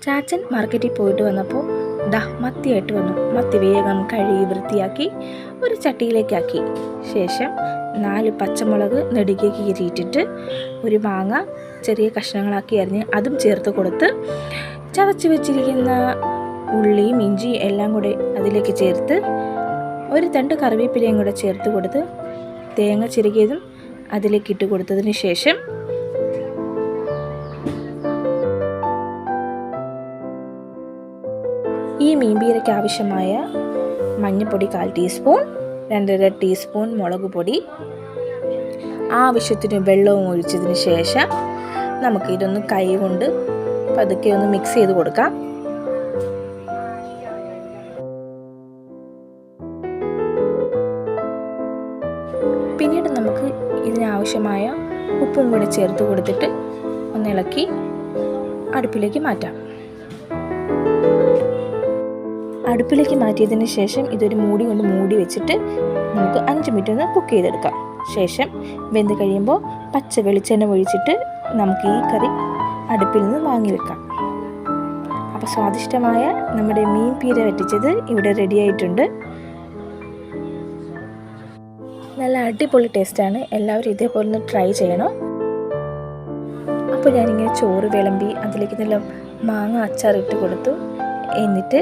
ചാച്ചൻ മാർക്കറ്റിൽ പോയിട്ട് വന്നപ്പോൾ മത്തിയായിട്ട് വന്നു. മത്തി വേഗം കഴുകി വൃത്തിയാക്കി ഒരു ചട്ടിയിലേക്കാക്കി ശേഷം 4 പച്ചമുളക് നെടുകെ കീറിയിട്ടിട്ട് ഒരു മാങ്ങ ചെറിയ കഷ്ണങ്ങളാക്കി അരിഞ്ഞ് അതും ചേർത്ത് കൊടുത്ത് ചതച്ച് വെച്ചിരിക്കുന്ന ഉള്ളിയും ഇഞ്ചിയും എല്ലാം കൂടെ അതിലേക്ക് ചേർത്ത് ഒരു തണ്ട് കറിവേപ്പിലയും കൂടെ ചേർത്ത് കൊടുത്ത് തേങ്ങ ചിരകിയതും അതിലേക്ക് ഇട്ട് കൊടുത്തതിന് ശേഷം ഈ മീൻപീരയ്ക്ക് ആവശ്യമായ മഞ്ഞൾപ്പൊടി 1/4 ടീസ്പൂൺ, 2.5 ടീസ്പൂൺ മുളക് പൊടി, ആവശ്യത്തിന് വെള്ളവും ഒഴിച്ചതിന് ശേഷം നമുക്കിതൊന്ന് കൈ കൊണ്ട് പതുക്കെ ഒന്ന് മിക്സ് ചെയ്ത് കൊടുക്കാം. പിന്നീട് നമുക്ക് ഇതിനാവശ്യമായ ഉപ്പും കൂടി ചേർത്ത് കൊടുത്തിട്ട് ഒന്ന് ഇളക്കി അടുപ്പിലേക്ക് മാറ്റാം. അടുപ്പിലേക്ക് മാറ്റിയതിന് ശേഷം ഇതൊരു മൂടി കൊണ്ട് മൂടി വെച്ചിട്ട് നമുക്ക് 5 മിനിറ്റ് ഒന്ന് കുക്ക് ചെയ്തെടുക്കാം. ശേഷം വെന്ത് കഴിയുമ്പോൾ പച്ച വെളിച്ചെണ്ണ ഒഴിച്ചിട്ട് നമുക്ക് ഈ കറി അടുപ്പിൽ നിന്ന് വാങ്ങി വെക്കാം. അപ്പോൾ സ്വാദിഷ്ടമായ നമ്മുടെ മീൻ പീര വറ്റിച്ചത് ഇവിടെ റെഡി ആയിട്ടുണ്ട്. നല്ല അടിപൊളി ടേസ്റ്റാണ്. എല്ലാവരും ഇതേപോലെ ഒന്ന് ട്രൈ ചെയ്യണം. അപ്പോൾ ഞാനിങ്ങനെ ചോറ് വിളമ്പി അതിലേക്ക് നല്ല മാങ്ങ അച്ചാറിട്ട് കൊടുത്തു. എന്നിട്ട്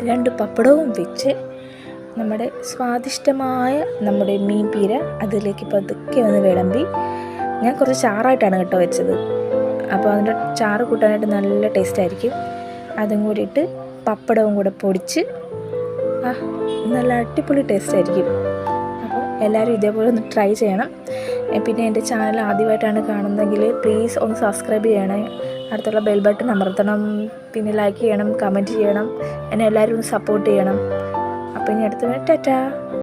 2 പപ്പടവും വെച്ച് നമ്മുടെ സ്വാദിഷ്ടമായ നമ്മുടെ മീൻ പീര അതിലേക്ക് പതുക്കെ ഒന്ന് വിളമ്പി. ഞാൻ കുറച്ച് ചാറായിട്ടാണ് കേട്ടോ വെച്ചത്. അപ്പോൾ അതിൻ്റെ ചാറ് കൂട്ടാനായിട്ട് നല്ല ടേസ്റ്റ് ആയിരിക്കും. അതും കൂടി ഇട്ട് പപ്പടവും കൂടെ പൊടിച്ച് നല്ല അടിപൊളി ടേസ്റ്റ് ആയിരിക്കും. അപ്പോൾ എല്ലാവരും ഇതേപോലെ ഒന്ന് ട്രൈ ചെയ്യണം. പിന്നെ എൻ്റെ ചാനൽ ആദ്യമായിട്ടാണ് കാണുന്നതെങ്കിൽ പ്ലീസ് ഒന്ന് സബ്സ്ക്രൈബ് ചെയ്യണേ. അടുത്തുള്ള ബെൽ ബട്ടൺ അമർത്തണം. പിന്നെ ലൈക്ക് ചെയ്യണം, കമൻറ്റ് ചെയ്യണം. എന്നെ എല്ലാവരും ഒന്ന് സപ്പോർട്ട് ചെയ്യണം. അപ്പോൾ ഇനി അടുത്ത ടാറ്റാ.